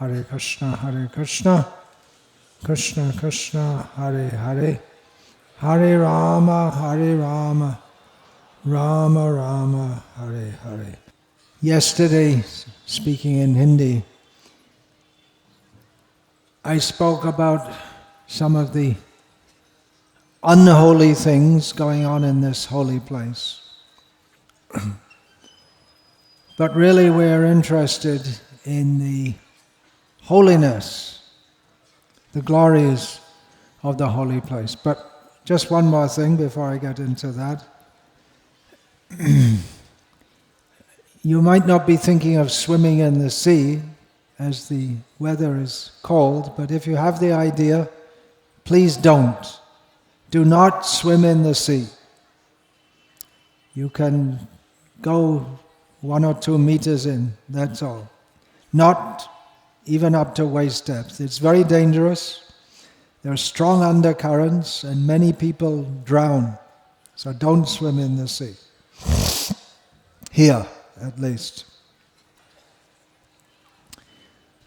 Hare Krishna, Krishna Krishna, Hare Hare, Hare Rama, Rama Rama, Hare Hare. Yesterday, speaking in Hindi, I spoke about some of the unholy things going on in this holy place. But really we're interested in the holiness, the glories of the holy place. But just one more thing before I get into that. You might not be thinking of swimming in the sea as the weather is cold, but if you have the idea, please don't. Do not swim in the sea. You can go 1 or 2 meters in, that's all. Not even up to waist depth. It's very dangerous. There are strong undercurrents and many people drown. So don't swim in the sea. Here, at least.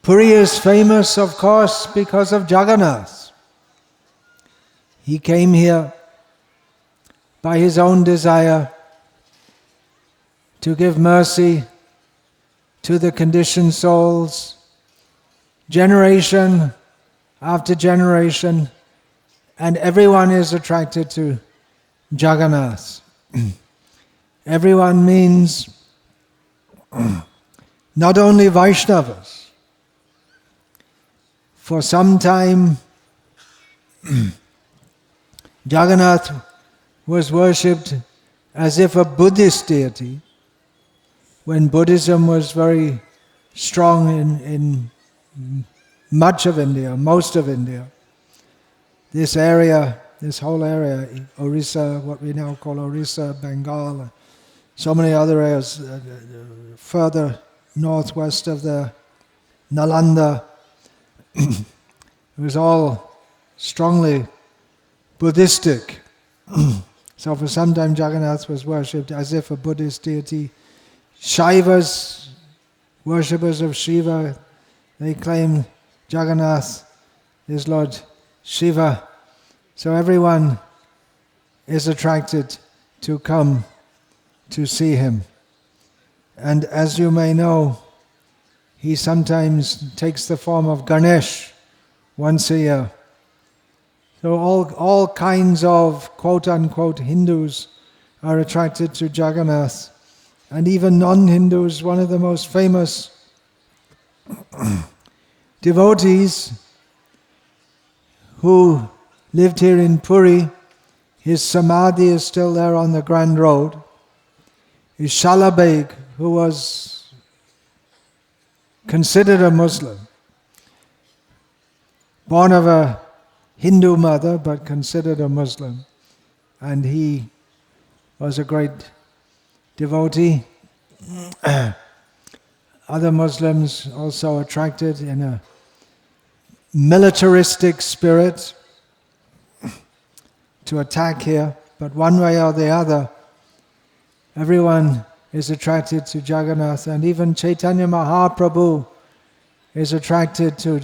Puri is famous, of course, because of Jagannath. He came here by his own desire to give mercy to the conditioned souls, generation after generation, and everyone is attracted to Jagannath. Everyone means not only Vaishnavas. For some time, Jagannath was worshipped as if a Buddhist deity, when Buddhism was very strong in much of India, most of India. This area, this whole area, Orissa, what we now call Orissa, Bengal, so many other areas further northwest of the Nalanda, it was all strongly Buddhistic. So for some time Jagannath was worshipped as if a Buddhist deity. Shaivas, worshippers of Shiva, they claim Jagannath is Lord Shiva. So everyone is attracted to come to see him. And as you may know, he sometimes takes the form of Ganesh once a year. So all kinds of quote-unquote Hindus are attracted to Jagannath. And even non-Hindus, one of the most famous devotees who lived here in Puri, his samadhi is still there on the Grand Road, is Shalabeg, who was considered a Muslim, born of a Hindu mother but considered a Muslim, and he was a great devotee. Other Muslims also attracted in a militaristic spirit to attack here, but one way or the other, everyone is attracted to Jagannath, and even Chaitanya Mahaprabhu is attracted to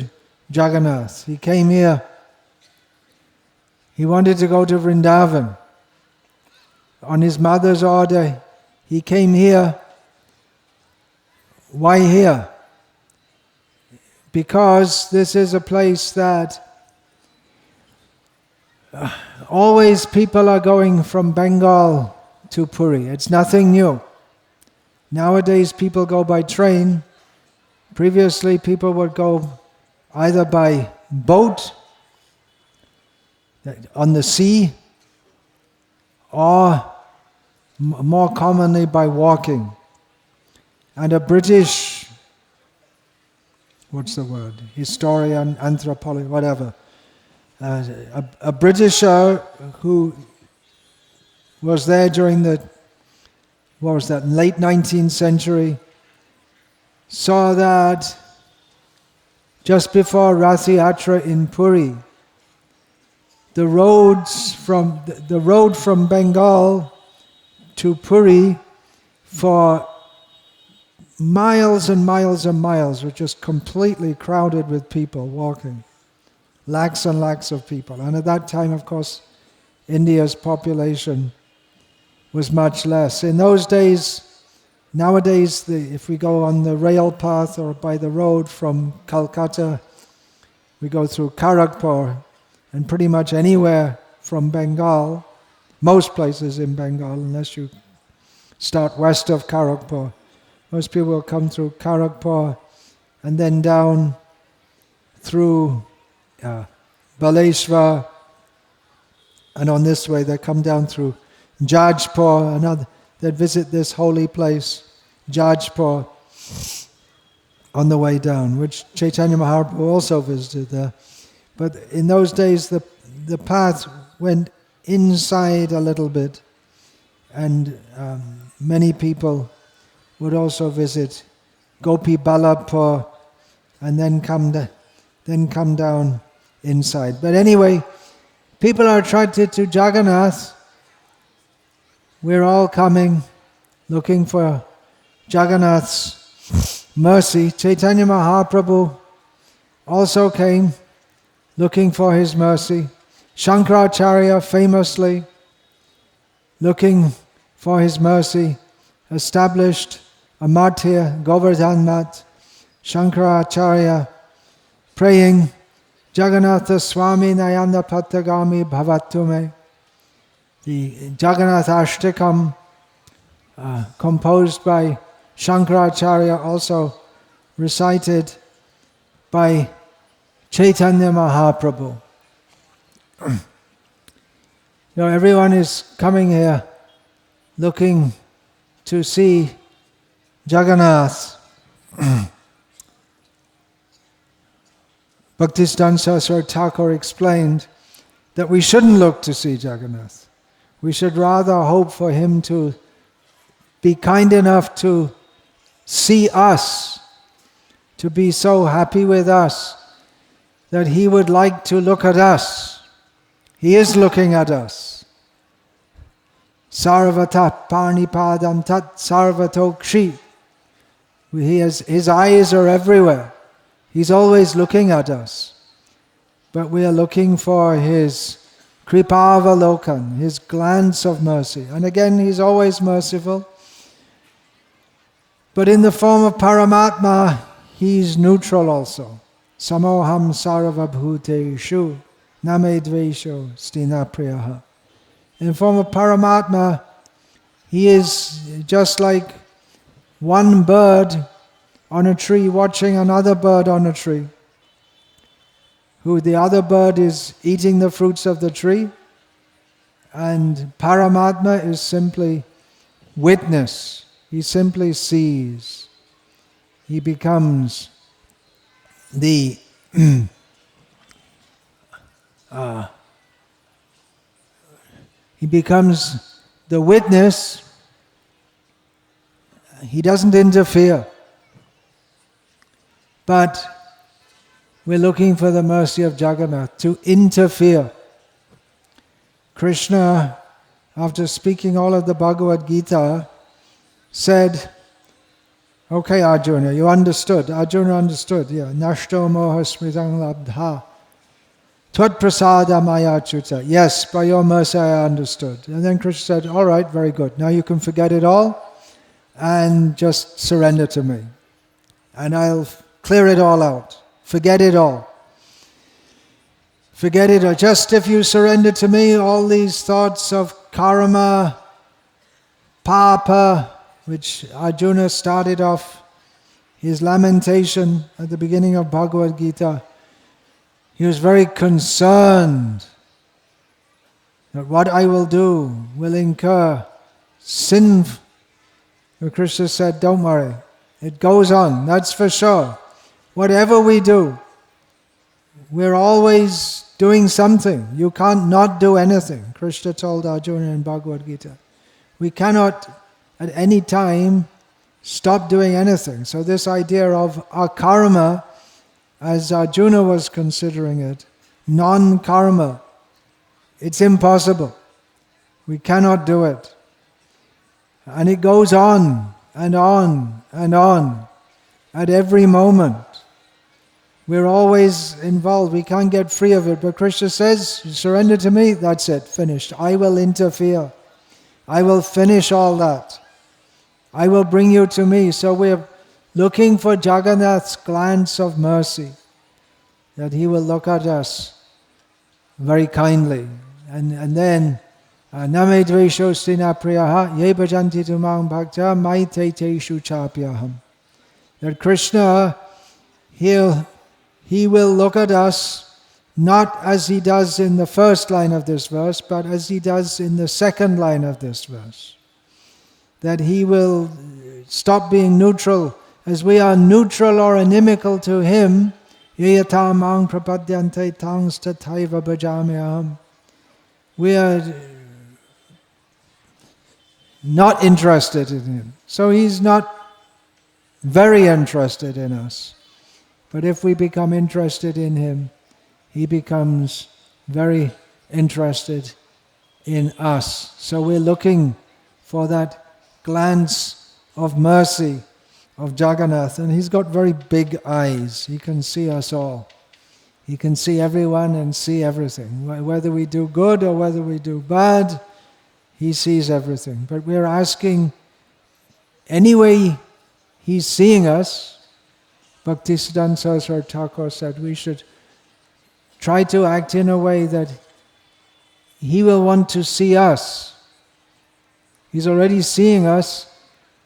Jagannath. He came here, he wanted to go to Vrindavan. On his mother's order, he came here. Why here? Because this is a place that always people are going from Bengal to Puri. It's nothing new. Nowadays people go by train. Previously people would go either by boat on the sea or more commonly by walking. And a British, historian, anthropologist, whatever, a Britisher who was there during the, late 19th century, saw that just before Rath Yatra in Puri, the road from Bengal to Puri for miles and miles and miles were just completely crowded with people walking. Lakhs and lakhs of people. And at that time, of course, India's population was much less. In those days, nowadays, if we go on the rail path or by the road from Calcutta, we go through Kharagpur, and pretty much anywhere from Bengal, most places in Bengal, unless you start west of Kharagpur, most people will come through Kharagpur and then down through Baleshwar, and on this way they come down through Jajpur, and they'd visit this holy place, Jajpur, on the way down, which Chaitanya Mahaprabhu also visited there. But in those days the path went inside a little bit, and many people would also visit Gopi Ballabpur and then come down inside. But anyway, people are attracted to Jagannath. We're all coming, looking for Jagannath's mercy. Chaitanya Mahaprabhu also came, looking for his mercy. Shankaracharya famously, looking for his mercy, established a mat here, Govardhan mat. Shankaracharya praying, Jagannatha Swami Nayana Patagami Bhavatume. The Jagannath Ashtakam, composed by Shankaracharya, also recited by Chaitanya Mahaprabhu. Everyone is coming here looking to see Jagannath. Bhaktisiddhanta Saraswati Thakur explained that we shouldn't look to see Jagannath. We should rather hope for him to be kind enough to see us, to be so happy with us that he would like to look at us. He is looking at us. Sarvata Parnipadam Tat Sarvatokshi. His eyes are everywhere. He's always looking at us. But we are looking for his Kripavalokan, his glance of mercy. And again, he's always merciful. But in the form of Paramatma, he's neutral also. Samoham sarvabhuteshu name dvesho stina priyaha. In the form of Paramatma, he is just like one bird on a tree watching another bird on a tree. Who the other bird is eating the fruits of the tree, and Paramatma is simply witness. He simply sees. He becomes the he becomes the witness. He doesn't interfere. But we're looking for the mercy of Jagannath to interfere. Krishna, after speaking all of the Bhagavad Gita, said, okay, Arjuna, you understood. Arjuna understood, yeah. Nashto moha smritang labdha. Tvat prasada maya chuta. Yes, by your mercy I understood. And then Krishna said, all right, very good. Now you can forget it all and just surrender to me. And I'll clear it all out. Forget it all. Forget it all. Just if you surrender to me, all these thoughts of karma, papa, which Arjuna started off his lamentation at the beginning of Bhagavad Gita, he was very concerned that what I will do will incur sin. But Krishna said, don't worry, it goes on, that's for sure. Whatever we do, we're always doing something. You can't not do anything. Krishna told Arjuna in Bhagavad Gita. We cannot at any time stop doing anything. So this idea of akarma, as Arjuna was considering it, non-karma, it's impossible. We cannot do it. And it goes on. and on and on at every moment. We're always involved. We can't get free of it. But Krishna says, you surrender to me, that's it, finished. I will interfere. I will finish all that. I will bring you to me. So we're looking for Jagannath's glance of mercy, that he will look at us very kindly. And then, Name dvesho stina priyaha ye bhajanti tumang bhakta maite teshu chapyaham. That Krishna, he will look at us not as he does in the first line of this verse, but as he does in the second line of this verse. That he will stop being neutral, as we are neutral or inimical to him. Yayata mang prapadyante tangs tataiva bhajamyaham. We are not interested in him. So he's not very interested in us. But if we become interested in him, he becomes very interested in us. So we're looking for that glance of mercy of Jagannath. And he's got very big eyes. He can see us all. He can see everyone and see everything. Whether we do good or whether we do bad, he sees everything. But we're asking, anyway he's seeing us, Bhaktisiddhanta Saraswati Thakur said we should try to act in a way that he will want to see us. He's already seeing us.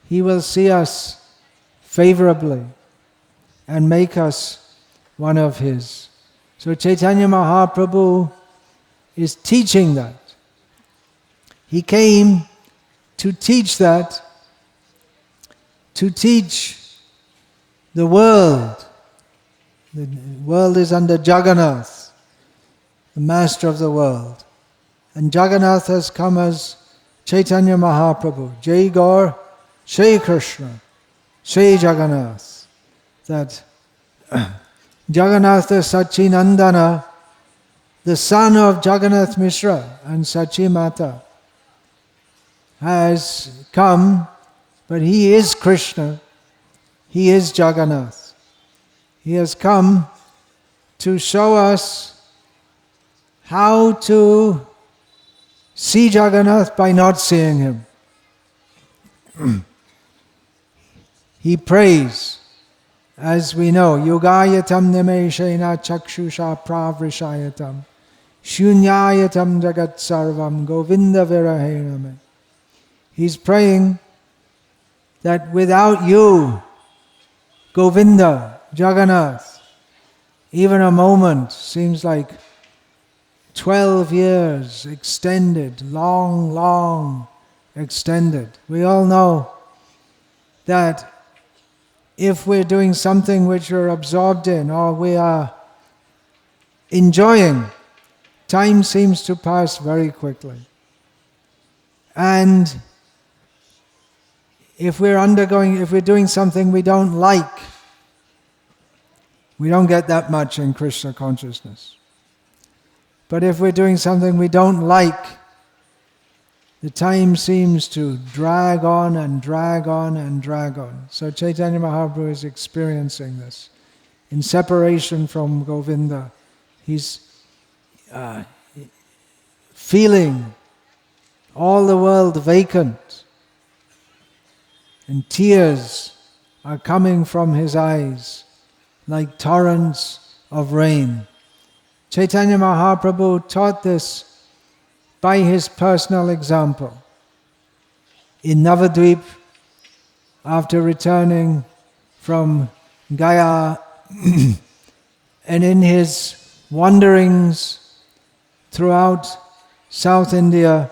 He will see us favorably and make us one of his. So Chaitanya Mahaprabhu is teaching that. He came to teach that, to teach the world. The world is under Jagannath, the master of the world. And Jagannath has come as Chaitanya Mahaprabhu. Jai Gaur, Shri Krishna, Shri Jagannath. That Jagannatha Sachinandana, the son of Jagannath Mishra and Sachi Mata, has come, but he is Krishna. He is Jagannath. He has come to show us how to see Jagannath by not seeing him. He prays, as we know, Yogayatam nimeshena chakshusha pravrishayatam shunyayatam jagat sarvam govinda virahename. He's praying that without you, Govinda, Jagannath, even a moment seems like 12 years extended, long extended. We all know that if we're doing something which we're absorbed in or we are enjoying, time seems to pass very quickly. And if we're doing something we don't like, we don't get that much in Krishna consciousness. But if we're doing something we don't like, the time seems to drag on and drag on and drag on. So Chaitanya Mahaprabhu is experiencing this. In separation from Govinda, he's feeling all the world vacant. And tears are coming from his eyes like torrents of rain. Chaitanya Mahaprabhu taught this by his personal example. In Navadvip, after returning from Gaya, and in his wanderings throughout South India,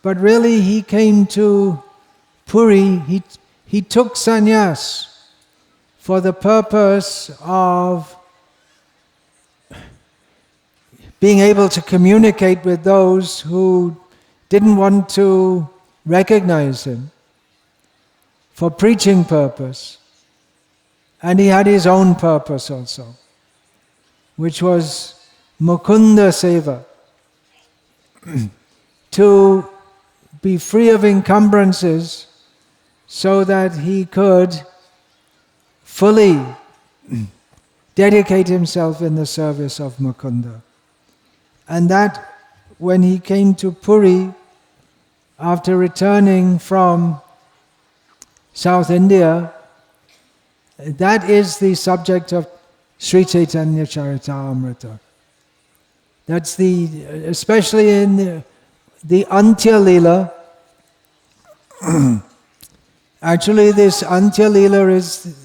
but really he came to Puri, he took sannyas for the purpose of being able to communicate with those who didn't want to recognize him, for preaching purpose. And he had his own purpose also, which was Mukunda Seva, to be free of encumbrances so that he could fully dedicate himself in the service of Mukunda. And that when he came to Puri, after returning from South India, that is the subject of Sri Chaitanya Charitamrita. That's especially in the Antya Lila. Actually, this Antya Lila is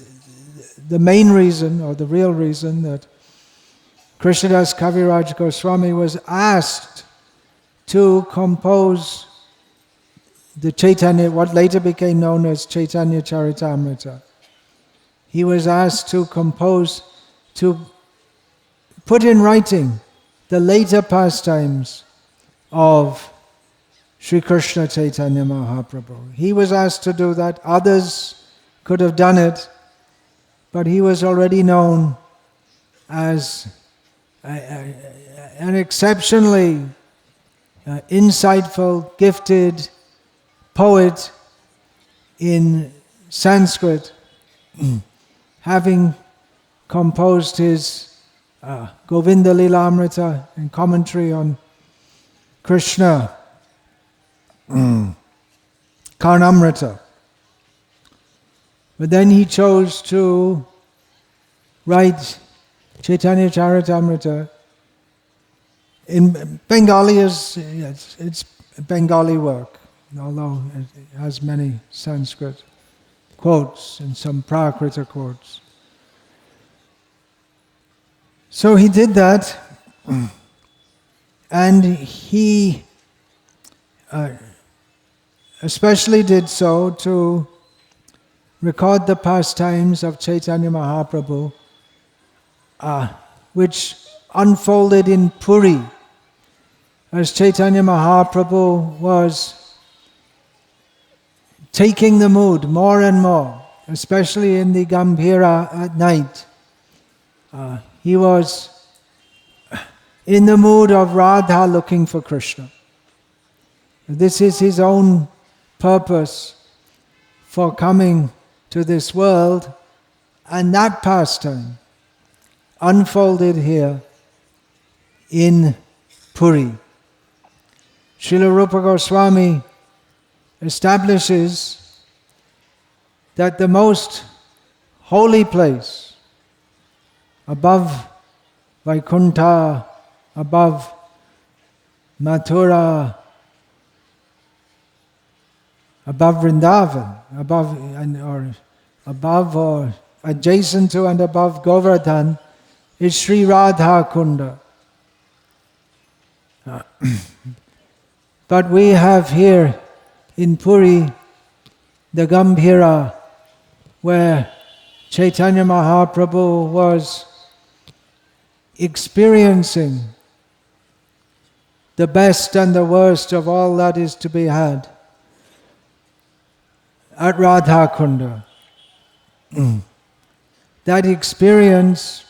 the main reason, or the real reason, that Krishnadas Kaviraj Goswami was asked to compose the Chaitanya, what later became known as Chaitanya Charitamrita. He was asked to compose, to put in writing the later pastimes of Sri Krishna Chaitanya Mahaprabhu. He was asked to do that. Others could have done it, but he was already known as an exceptionally insightful, gifted poet in Sanskrit, having composed his Govinda Lilamrita and commentary on Krishna, Karnamrita. But then he chose to write Chaitanya Charitamrita in Bengali. It's Bengali work, although it has many Sanskrit quotes and some Prakrita quotes. So he did that, and he especially did so to record the pastimes of Chaitanya Mahaprabhu, which unfolded in Puri, as Chaitanya Mahaprabhu was taking the mood more and more, especially in the Gambhira at night. He was in the mood of Radha looking for Krishna. This is his own purpose for coming to this world, and that pastime unfolded here in Puri. Srila Rupa Goswami establishes that the most holy place above Vaikuntha, above Mathura, above Vrindavan, above or adjacent to and above Govardhan, is Sri Radha Kunda. But we have here in Puri the Gambhira, where Chaitanya Mahaprabhu was experiencing the best and the worst of all that is to be had at Radha Kunda. That experience,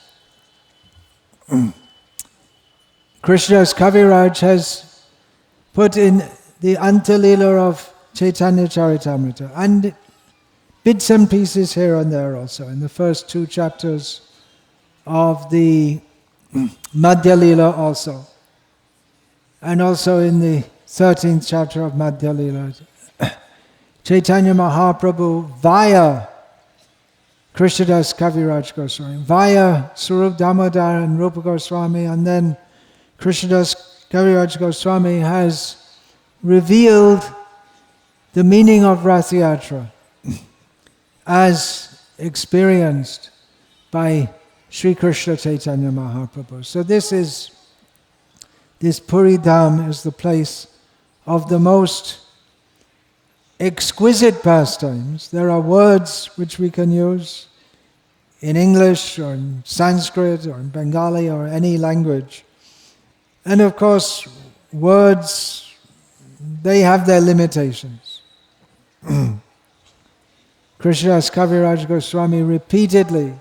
Krishnadas Kaviraj has put in the Antalila of Chaitanya Charitamrita, and bits and pieces here and there also, in the first 2 chapters of the Madhya Lila also, and also in the 13th chapter of Madhya Lila. Chaitanya Mahaprabhu via Krishnadas Kaviraj Goswami, via Swarup Damodar and Rupa Goswami, and then Krishnadas Kaviraj Goswami has revealed the meaning of Rath Yatra as experienced by Sri Krishna Chaitanya Mahaprabhu. So this Puri Dham is the place of the most exquisite pastimes. There are words which we can use in English or in Sanskrit or in Bengali or any language. And of course, words, they have their limitations. Krishnadas Kaviraj Goswami repeatedly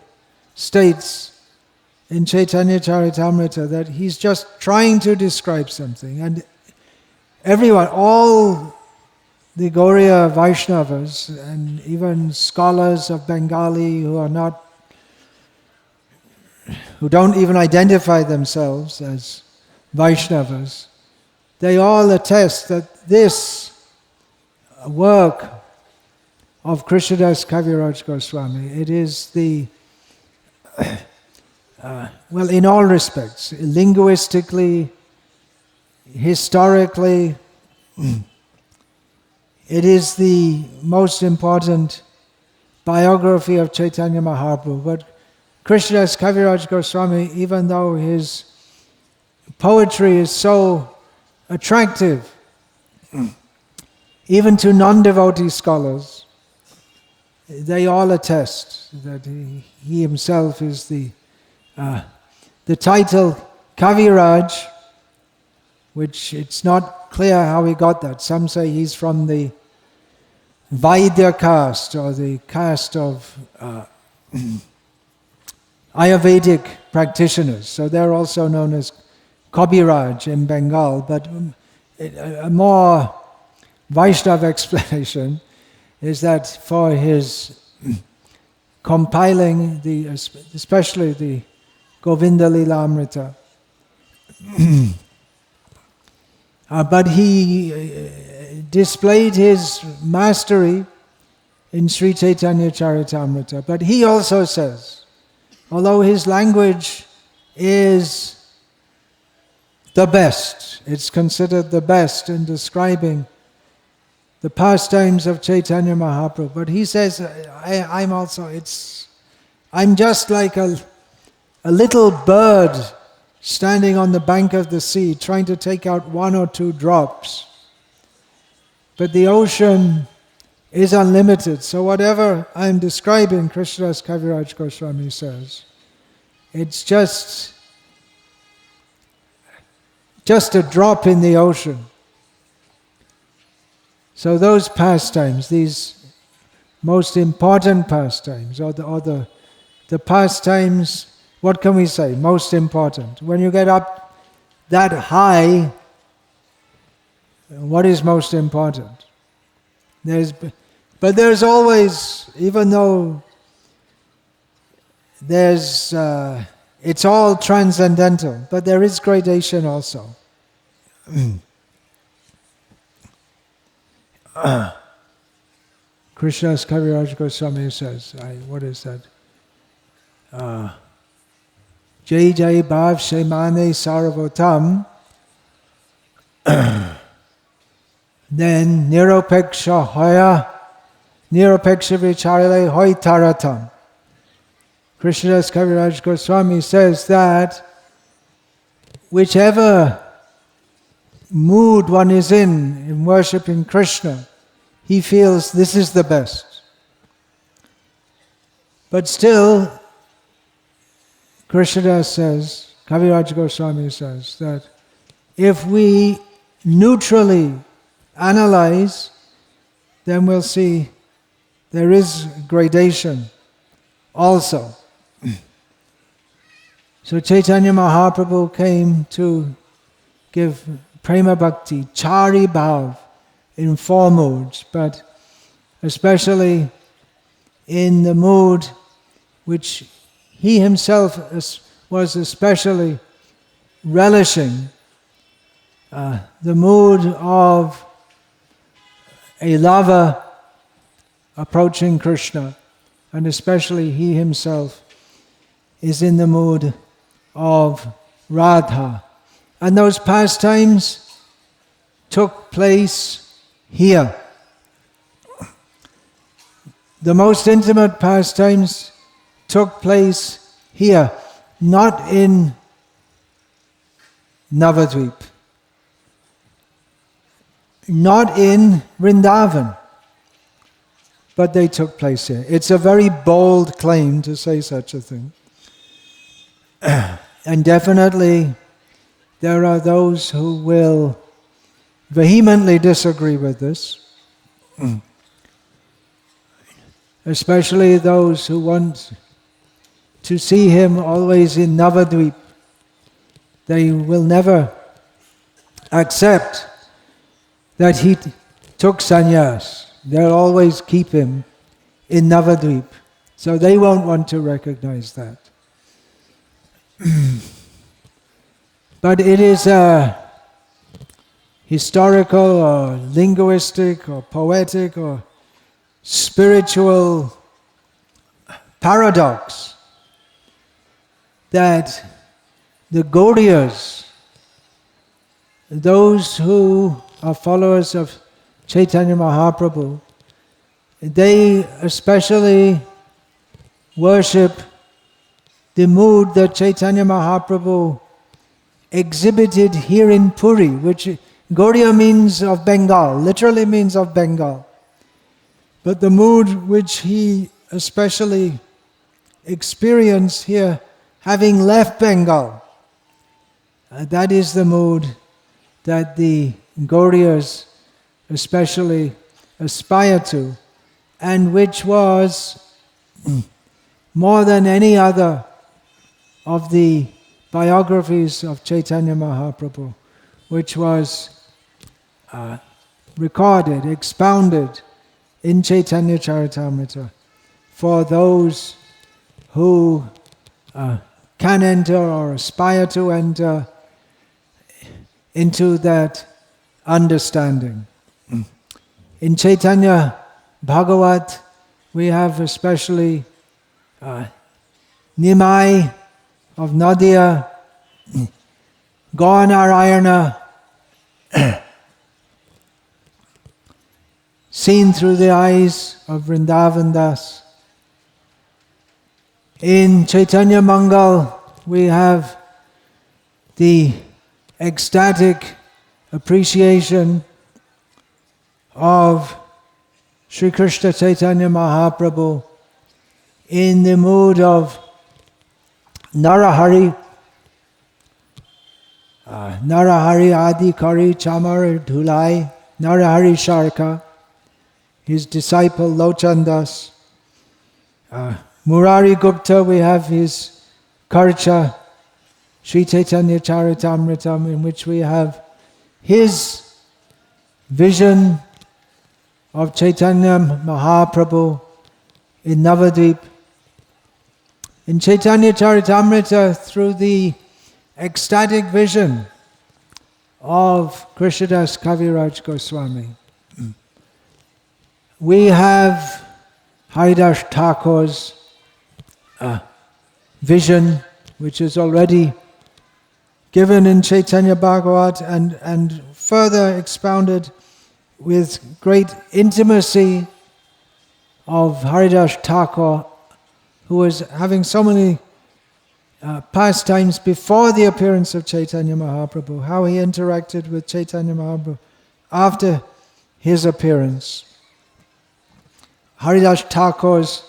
states in Chaitanya Charitamrita that he's just trying to describe something, and everyone, all the Gauriya Vaishnavas and even scholars of Bengali who don't even identify themselves as Vaishnavas, they all attest that this work of Krishnadas Kaviraj Goswami, it is the, well, in all respects, linguistically, historically, it is the most important biography of Chaitanya Mahaprabhu. But Krishnadas Kaviraj Goswami, even though his poetry is so attractive, even to non-devotee scholars, they all attest that he himself is the title Kaviraj, which it's not clear how he got that. Some say he's from the Vaidya caste, or the caste of Ayurvedic practitioners. So they're also known as Kabiraj in Bengal. But a more Vaishnava explanation is that for his compiling, especially the Govinda Lila Amrita, but he displayed his mastery in Sri Chaitanya Charitamrita. But he also says, although his language is the best, it's considered the best in describing the pastimes of Chaitanya Mahaprabhu, but he says, I'm just like a little bird standing on the bank of the sea, trying to take out one or two drops. But the ocean is unlimited, so whatever I'm describing, Krishnadas Kaviraj Goswami says, it's just a drop in the ocean. So those pastimes, these most important pastimes, or the pastimes, what can we say, most important? When you get up that high, what is most important? But there's always, even though it's all transcendental, but there is gradation also. Krishnadas Kaviraj Goswami says, what is that? Jai Jai Bhav Shemane Saravotam, then Niropeksha Hoya, Niropeksha Vicharile Hoy Taratam. Krishnadas Kaviraj Goswami says that whichever mood one is in worshipping Krishna, he feels this is the best. But still, Krishnadas says, Kaviraj Goswami says, that if we neutrally analyze, then we'll see there is gradation also. So Chaitanya Mahaprabhu came to give Prema Bhakti, Chari Bhav, in 4 moods, but especially in the mood which he himself was especially relishing, the mood of a lover approaching Krishna, and especially he himself is in the mood of Radha. And those pastimes took place here. The most intimate pastimes took place here, not in Navadvip, not in Vrindavan, but they took place here. It's a very bold claim to say such a thing. And definitely there are those who will vehemently disagree with this, especially those who want to see him always in Navadvip. They will never accept that took sannyas. They'll always keep him in Navadvip. So they won't want to recognize that. But it is a historical or linguistic or poetic or spiritual paradox that the Gaudiyas, those who are followers of Chaitanya Mahaprabhu, they especially worship the mood that Chaitanya Mahaprabhu exhibited here in Puri, which Gaudiya means of Bengal, literally means of Bengal. But the mood which he especially experienced here, having left Bengal, that is the mood that the Gaudiyas especially aspire to, and which was more than any other of the biographies of Chaitanya Mahaprabhu, which was recorded, expounded in Chaitanya Charitamrita for those who can enter or aspire to enter into that understanding. In Chaitanya Bhagavat, we have especially Nimai of Nadia, Gaur Narayana, seen through the eyes of Vrindavan Das. In Chaitanya Mangal, we have the ecstatic appreciation of Sri Krishna Chaitanya Mahaprabhu in the mood of Narahari, Narahari Adi Kari Chamar Dhulai, Narahari Sharka, his disciple Lochandas. Murari Gupta, we have his Karcha, Sri Chaitanya Charitamritam, in which we have his vision of Chaitanya Mahaprabhu in Navadvip. In Chaitanya Charitamrita, through the ecstatic vision of Krishnadas Kaviraj Goswami, we have Haridas Thakur's vision, which is already given in Chaitanya Bhagavat and further expounded with great intimacy of Haridas Thakur, who was having so many pastimes before the appearance of Chaitanya Mahaprabhu, how he interacted with Chaitanya Mahaprabhu after his appearance. Haridas Thakur's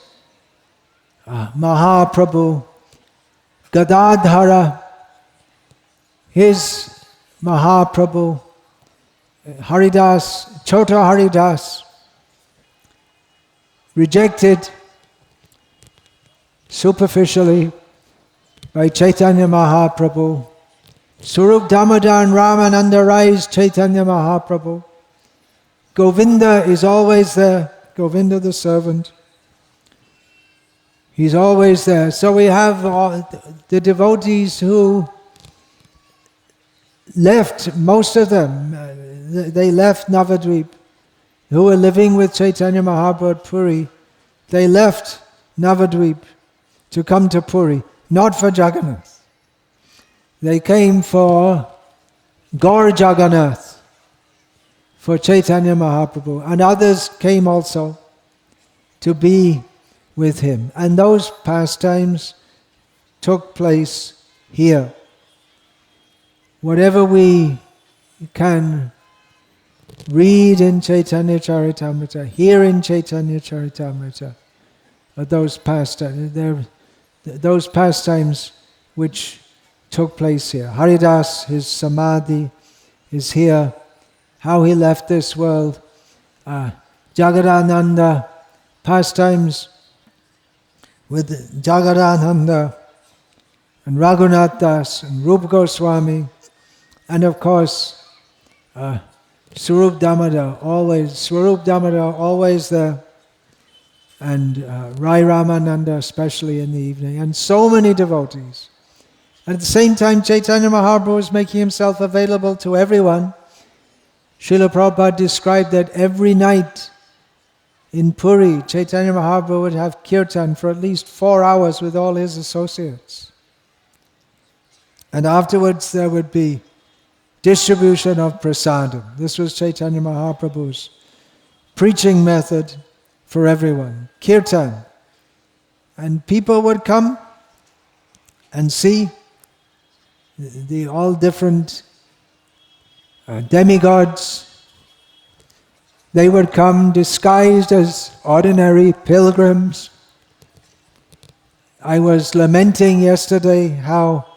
Mahaprabhu, Gadadhara, his Mahaprabhu, Haridas, Chota Haridas, rejected superficially by Chaitanya Mahaprabhu. Surup Damodar and Ramananda rise Chaitanya Mahaprabhu. Govinda is always there, Govinda the servant. He's always there. So we have the devotees who left, most of them, they left Navadvip, who were living with Chaitanya Mahaprabhu at Puri. They left Navadvip to come to Puri, not for Jagannath. They came for Gaur Jagannath, for Chaitanya Mahaprabhu, and others came also to be with him. And those pastimes took place here. Whatever we can read in Chaitanya Charitamrita, hear in Chaitanya Charitamrita, are those pastimes which took place here. Haridas, his samadhi is here, how he left this world. Jagadananda, pastimes with Jagadananda and Raghunath Das and Rupa Goswami, and of course Swarup Damodar always there, and Rai Ramananda especially in the evening, and so many devotees. And at the same time, Chaitanya Mahaprabhu was making himself available to everyone. Srila Prabhupada described that every night in Puri, Chaitanya Mahaprabhu would have kirtan for at least 4 hours with all his associates. And afterwards there would be distribution of prasadam. This was Chaitanya Mahaprabhu's preaching method for everyone. Kirtan. And people would come and see the all different demigods. They would come disguised as ordinary pilgrims. I was lamenting yesterday how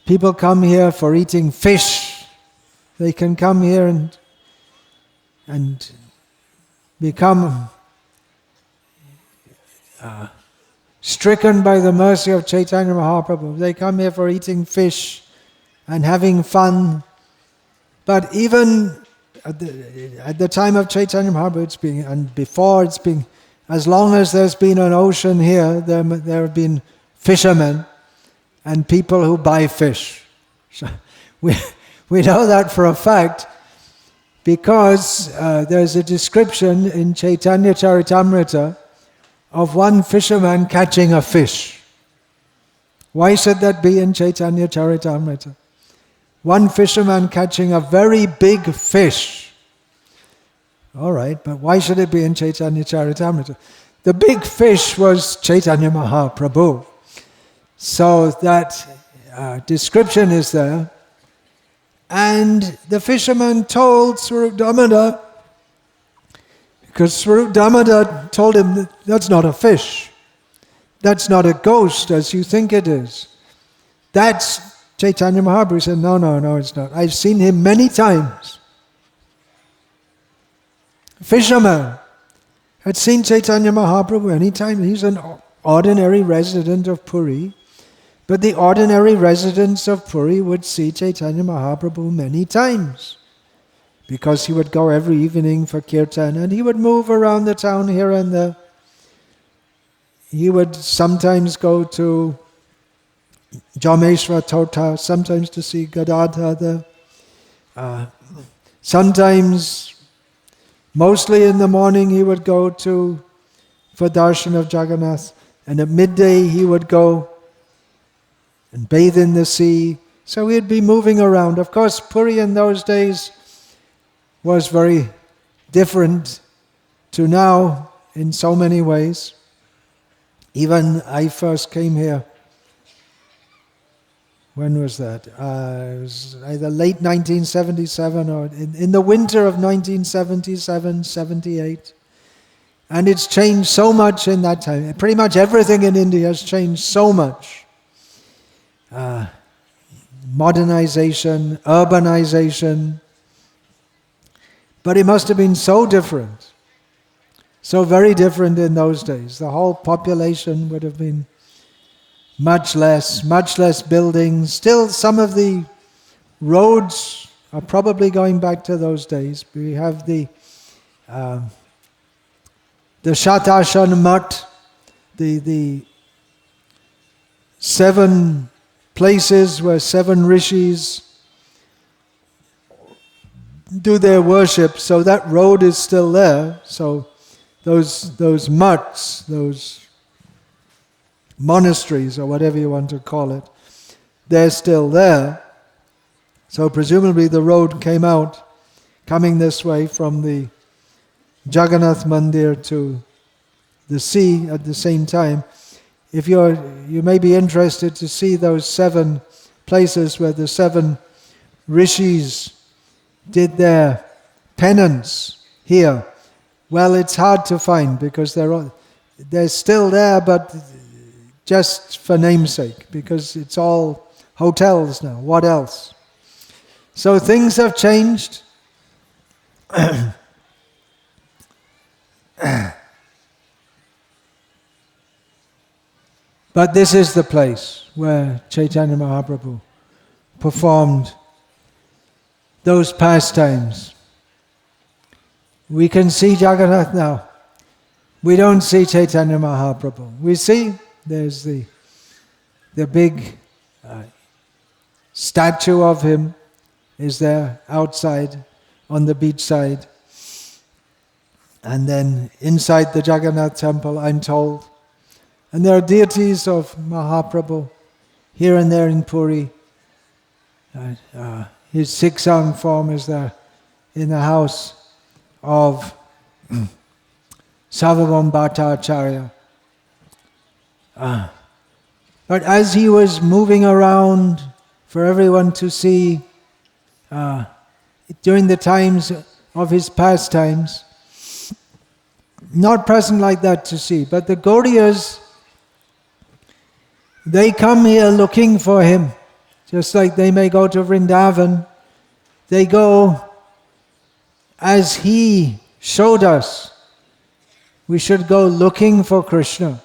people come here for eating fish. They can come here and become stricken by the mercy of Chaitanya Mahaprabhu. They come here for eating fish and having fun. But even at the time of Chaitanya Mahaprabhu, and before it's been, as long as there's been an ocean here, there have been fishermen and people who buy fish. So we know that for a fact because there's a description in Chaitanya Charitamrita of one fisherman catching a fish. Why should that be in Chaitanya Charitamrita? One fisherman catching a very big fish. All right, but why should it be in Chaitanya Charitamrita? The big fish was Chaitanya Mahaprabhu. So that description is there. And the fisherman told Swarup Damodar, because Swarup Damodar told him, that's not a fish. That's not a ghost as you think it is. That's Chaitanya Mahaprabhu. Said, no, it's not. I've seen him many times. Fisherman had seen Chaitanya Mahaprabhu anytime. He's an ordinary resident of Puri. But the ordinary residents of Puri would see Chaitanya Mahaprabhu many times, because he would go every evening for kirtan, and he would move around the town here and there. He would sometimes go to Jameshwar Tota, sometimes to see Gadadhar. Sometimes, mostly in the morning, he would go for darshan of Jagannath, and at midday he would go and bathe in the sea. So he'd be moving around. Of course, Puri in those days was very different to now in so many ways. Even I first came here, when was that? It was either late 1977 or in the winter of 1977, 78. And it's changed so much in that time. Pretty much everything in India has changed so much. Modernization, urbanization. But it must have been so different. So very different in those days. The whole population would have been much less buildings. Still, some of the roads are probably going back to those days. We have the Shatashan Mat, the 7 places where 7 rishis do their worship, so that road is still there. So those mutts, those monasteries or whatever you want to call it, they're still there. So presumably the road coming this way from the Jagannath Mandir to the sea at the same time. If you may be interested to see those 7 places where the 7 rishis did their penance here. Well, it's hard to find because they're still there, but just for namesake, because it's all hotels now. What else? So things have changed. But this is the place where Chaitanya Mahaprabhu performed those pastimes. We can see Jagannath now. We don't see Chaitanya Mahaprabhu. We see there's the big statue of him is there outside on the beach side. And then inside the Jagannath temple, I'm told. And there are deities of Mahaprabhu here and there in Puri. His six-armed form is there in the house of Sarvabhauma Bhattacharya. But as he was moving around for everyone to see during the times of his pastimes, not present like that to see, but the Gaudiyas, they come here looking for him, just like they may go to Vrindavan. They go as he showed us. We should go looking for Krishna.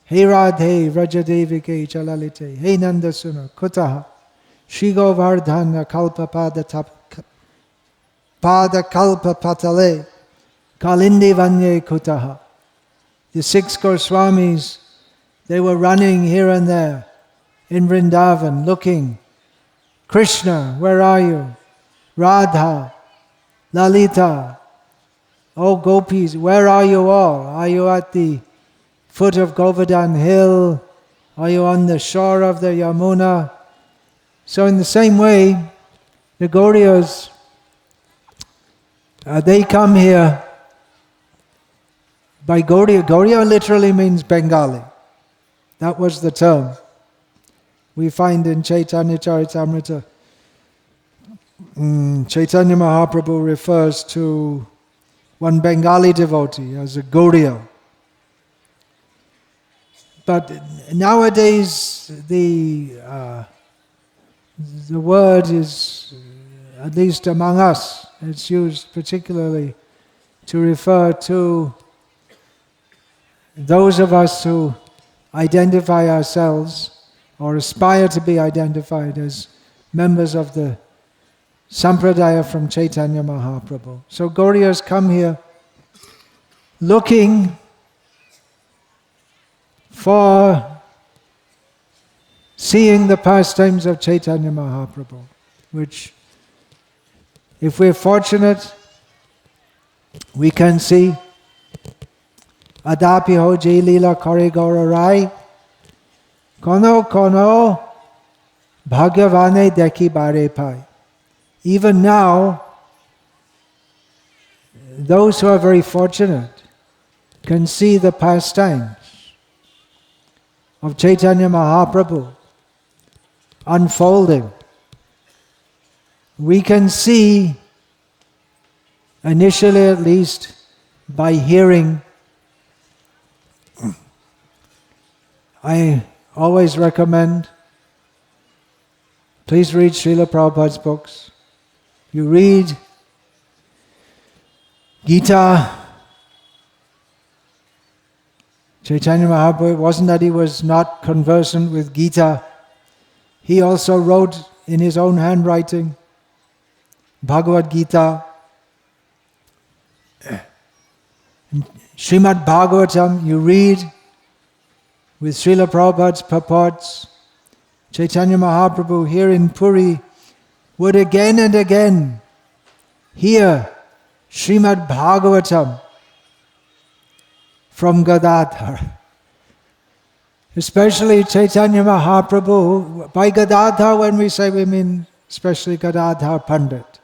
Hey Radhe, Vrajadevike Chalalite, Hey Nandasuna, Kutaha, Shri Govardhana Kalpa Pada Kalpa Patale, Kalindi Vanye Kutaha. The 6 Goswamis, they were running here and there in Vrindavan looking. Krishna, where are you? Radha, Lalita, oh gopis, where are you all? Are you at the foot of Govardhan hill? Are you on the shore of the Yamuna? So in the same way, the Gaudiyas, they come here by Gaudiya. Gaudiya literally means Bengali. That was the term. We find in Chaitanya Charitamrita, Chaitanya Mahaprabhu refers to one Bengali devotee as a Gaudiya. But nowadays the word is, at least among us, it's used particularly to refer to those of us who identify ourselves or aspire to be identified as members of the Sampradaya from Chaitanya Mahaprabhu. So Gaudiyas come here looking for seeing the pastimes of Chaitanya Mahaprabhu, which, if we're fortunate, we can see. Adapi ho jai lila kare gaura rai, kono kono bhagavane dekhi bare pai. Even now, those who are very fortunate can see the pastimes of Chaitanya Mahaprabhu unfolding. We can see, initially at least, by hearing. I always recommend, please read Srila Prabhupada's books. You read Gita. Chaitanya Mahaprabhu, it wasn't that he was not conversant with Gita. He also wrote in his own handwriting Bhagavad Gita. Srimad Bhagavatam, you read with Srila Prabhupada's purports. Chaitanya Mahaprabhu here in Puri would again and again hear Srimad Bhagavatam from Gadadhar. Especially Chaitanya Mahaprabhu. By Gadadhar, when we say, we mean especially Gadadhar Pandit.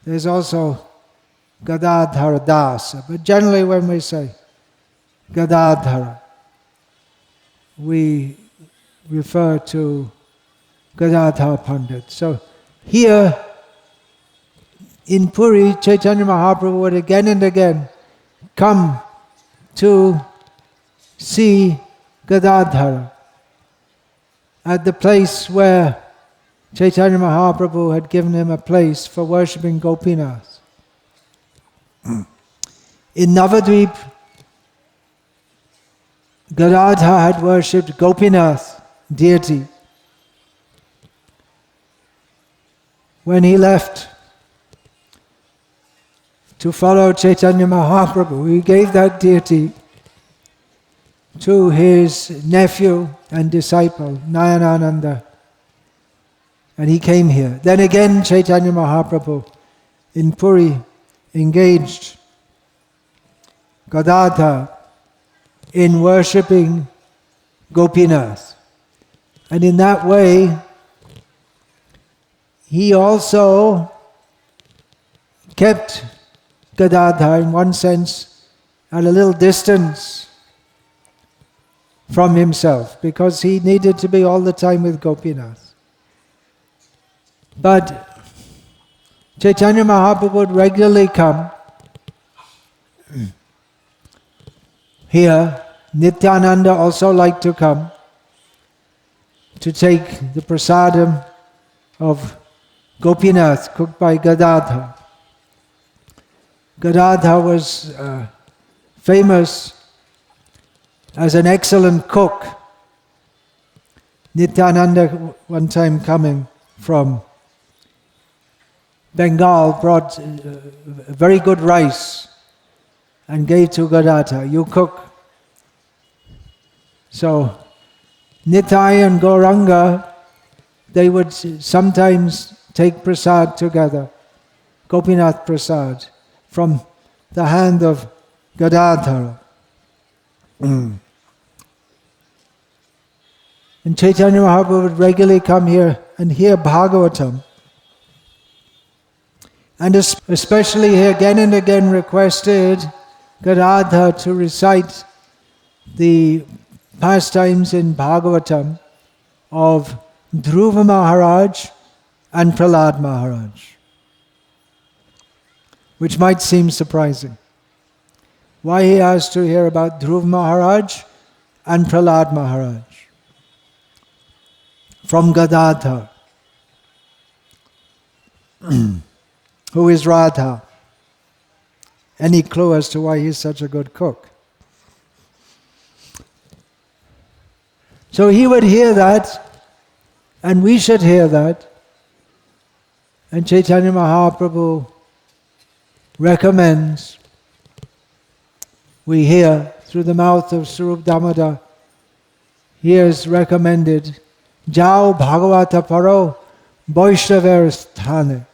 There's also Gadadhar Dasa. But generally when we say Gadadhar, we refer to Gadadhar Pandit. So here in Puri, Chaitanya Mahaprabhu would again and again come to see Gadadhara at the place where Chaitanya Mahaprabhu had given him a place for worshipping Gopinath. In Navadvip, Gadadhar had worshipped Gopinath, deity. When he left to follow Chaitanya Mahaprabhu. He gave that deity to his nephew and disciple, Nayanananda. And he came here. Then again, Chaitanya Mahaprabhu in Puri engaged Gadadhar in worshipping Gopinath. And in that way, he also kept Gadadhar, in one sense, at a little distance from himself, because he needed to be all the time with Gopinath. But Chaitanya Mahaprabhu would regularly come here. Nityananda also liked to come to take the prasadam of Gopinath cooked by Gadadhar. Gadadhar was famous as an excellent cook. Nityananda, one time coming from Bengal, brought very good rice and gave to Gadadhar. You cook. So Nitai and Gauranga, they would sometimes take prasad together, Gopinath prasad, from the hand of Gadadhar. And Chaitanya Mahaprabhu would regularly come here and hear Bhagavatam. And especially he again and again requested Gadadhar to recite the pastimes in Bhagavatam of Dhruva Maharaj and Prahlad Maharaj, which might seem surprising. Why he asked to hear about Dhruva Maharaj and Prahlad Maharaj from Gadadhar, who is Radha. Any clue as to why he's such a good cook? So he would hear that, and we should hear that. And Chaitanya Mahaprabhu recommends we hear through the mouth of Swarup Damodar. He has recommended, Jao Bhagavata Paro Vaishnavar Sthane.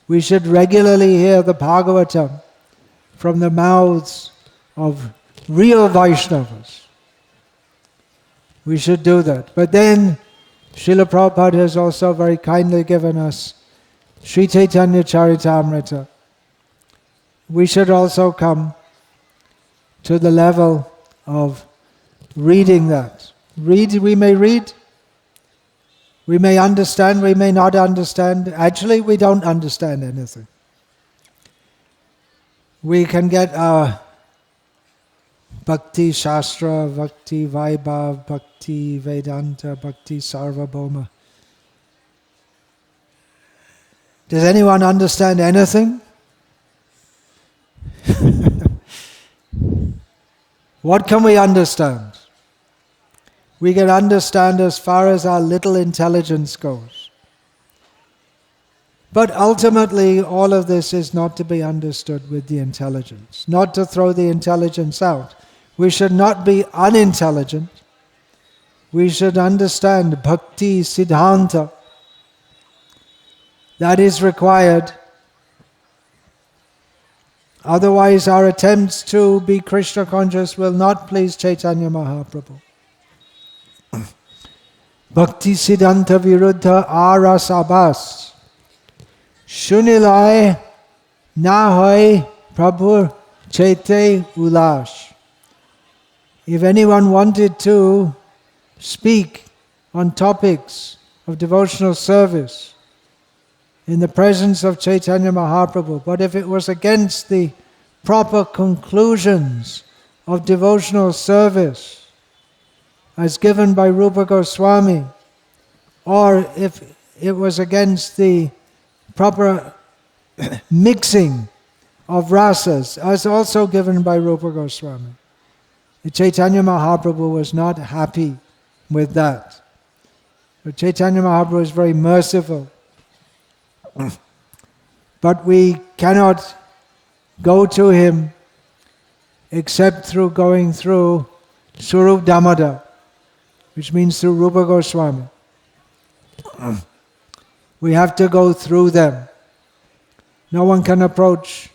We should regularly hear the Bhagavatam from the mouths of real Vaishnavas. We should do that. But then Srila Prabhupada has also very kindly given us Sri Chaitanya Charitamrita. We should also come to the level of reading that. We may read, we may understand, we may not understand. Actually, we don't understand anything. We can get our Bhakti Shastra, Bhakti Vaibhav, Bhakti Vedanta, Bhakti Sarvabhauma. Does anyone understand anything? What can we understand? We can understand as far as our little intelligence goes. But ultimately, all of this is not to be understood with the intelligence, not to throw the intelligence out. We should not be unintelligent. We should understand Bhakti Siddhanta. That is required. Otherwise, our attempts to be Krishna conscious will not please Chaitanya Mahaprabhu. Bhakti Siddhanta Viruddha Aras Abas. Shunilai na hoy Prabhu Chaite Ulash. If anyone wanted to speak on topics of devotional service in the presence of Chaitanya Mahaprabhu, but if it was against the proper conclusions of devotional service as given by Rupa Goswami, or if it was against the proper mixing of rasas as also given by Rupa Goswami, the Chaitanya Mahaprabhu was not happy with that. But Chaitanya Mahaprabhu is very merciful. But we cannot go to him except through going through Swarup Damodar, which means through Rupa Goswami. We have to go through them. No one can approach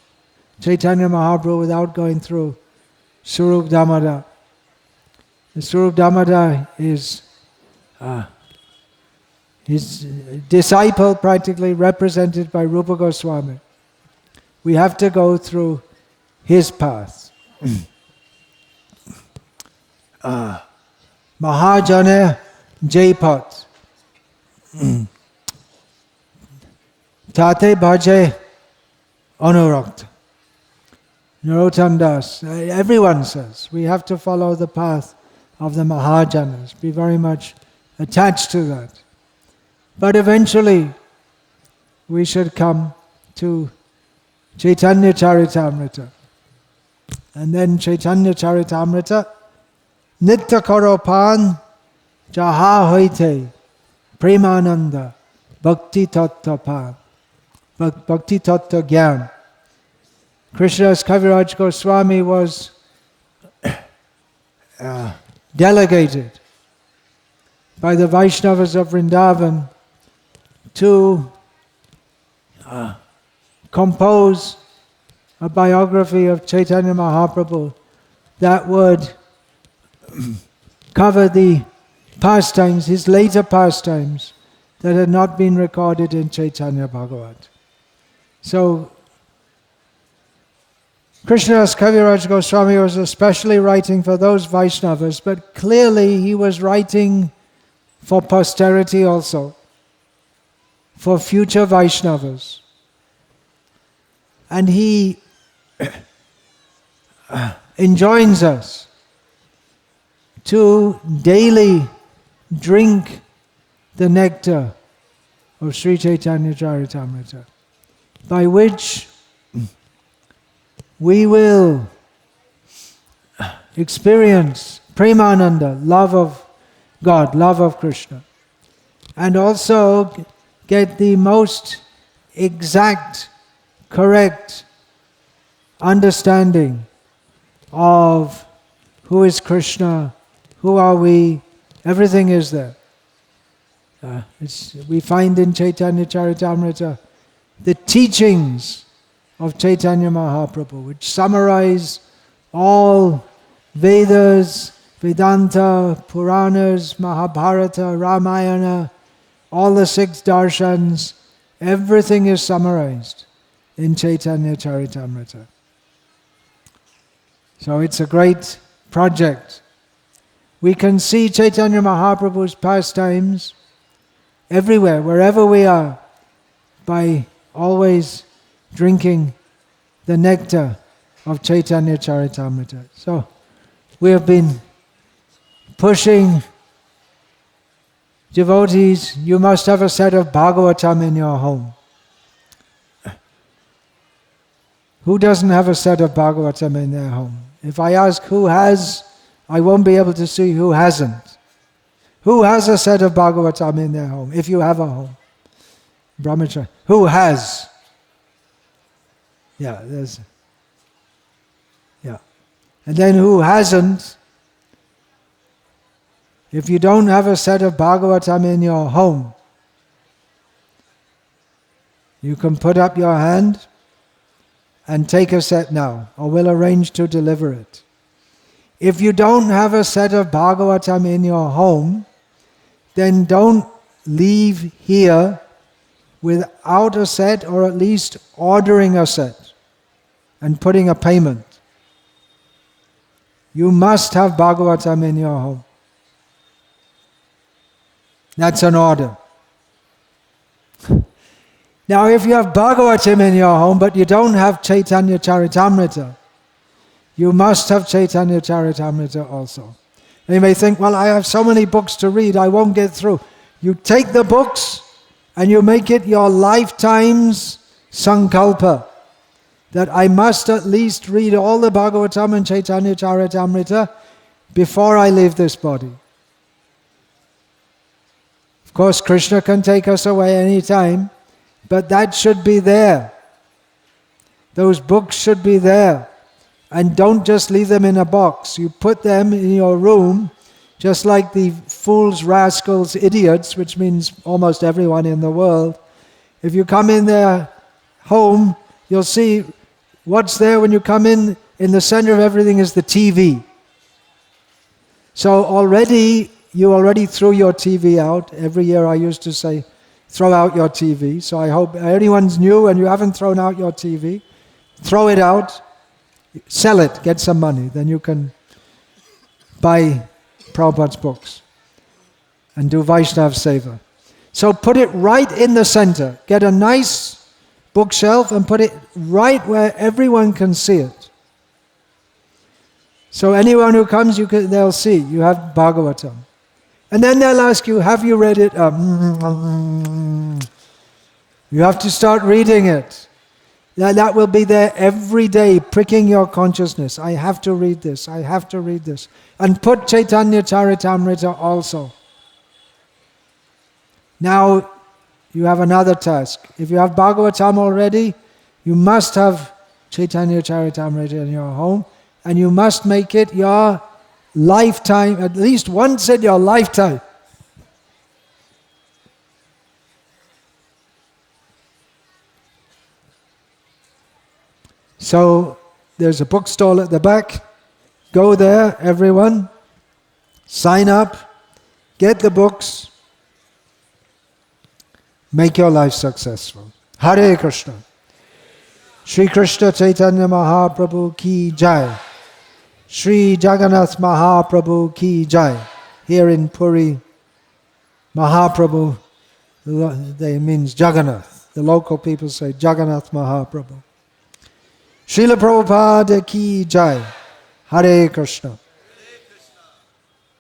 Chaitanya Mahaprabhu without going through Swarup Damodar. The Swarup Damodar is his disciple, practically represented by Rupa Goswami. We have to go through his path. Mahajana Jaypat. Tate Bhaje Anurakta. Narottam Das. Everyone says we have to follow the path of the Mahajanas, be very much attached to that. But eventually we should come to Chaitanya Charitamrita. And then Chaitanya Charitamrita, Nitya Karopan Jaha Hoite Premananda Bhakti Tattva Pan Bhakti Tattva Gyan. Krishnadas Kaviraj Goswami was delegated by the Vaishnavas of Vrindavan to compose a biography of Chaitanya Mahaprabhu that would cover the pastimes, his later pastimes, that had not been recorded in Chaitanya Bhagavat. So, Krishnadas Kaviraj Goswami was especially writing for those Vaishnavas, but clearly he was writing for posterity also, for future Vaishnavas. And he enjoins us to daily drink the nectar of Sri Chaitanya Charitamrita, by which we will experience Premananda, love of God, love of Krishna, and also get the most exact, correct understanding of who is Krishna, who are we, everything is there. We find in Chaitanya Charitamrita the teachings of Chaitanya Mahaprabhu, which summarize all Vedas, Vedanta, Puranas, Mahabharata, Ramayana, all the 6 darshans, everything is summarized in Chaitanya Charitamrita. So it's a great project. We can see Chaitanya Mahaprabhu's pastimes everywhere, wherever we are, by always drinking the nectar of Chaitanya Charitamrita. So we have been pushing devotees, you must have a set of Bhagavatam in your home. Who doesn't have a set of Bhagavatam in their home? If I ask who has, I won't be able to see who hasn't. Who has a set of Bhagavatam in their home, if you have a home? Brahmacharya. Who has? Yeah. And then who hasn't? If you don't have a set of Bhagavatam in your home, you can put up your hand and take a set now, or we'll arrange to deliver it. If you don't have a set of Bhagavatam in your home, then don't leave here without a set, or at least ordering a set and putting a payment. You must have Bhagavatam in your home. That's an order. Now, if you have Bhagavatam in your home, but you don't have Chaitanya Charitamrita, you must have Chaitanya Charitamrita also. And you may think, well, I have so many books to read, I won't get through. You take the books and you make it your lifetime's sankalpa, that I must at least read all the Bhagavatam and Chaitanya Charitamrita before I leave this body. Of course, Krishna can take us away any time, but that should be there. Those books should be there. And don't just leave them in a box. You put them in your room, just like the fools, rascals, idiots, which means almost everyone in the world. If you come in their home, you'll see what's there when you come in the center of everything is the TV. So you already threw your TV out. Every year I used to say, throw out your TV. So I hope anyone's new and you haven't thrown out your TV, throw it out, sell it, get some money. Then you can buy Prabhupada's books and do Vaishnav Seva. So put it right in the center. Get a nice bookshelf and put it right where everyone can see it. So anyone who comes, they'll see you have Bhagavatam. And then they'll ask you, have you read it? You have to start reading it. That will be there every day, pricking your consciousness. I have to read this, I have to read this. And put Chaitanya Charitamrita also. Now, you have another task. If you have Bhagavatam already, you must have Chaitanya Charitamrita in your home, and you must make it your lifetime, at least once in your lifetime. So, there's a bookstall at the back. Go there, everyone. Sign up. Get the books. Make your life successful. Hare Krishna. Shri Krishna Chaitanya Mahaprabhu ki jai. Shri Jagannatha Mahaprabhu ki jai. Here in Puri, Mahaprabhu, they means Jagannath. The local people say Jagannatha Mahaprabhu. Srila Prabhupada ki jai. Hare Krishna.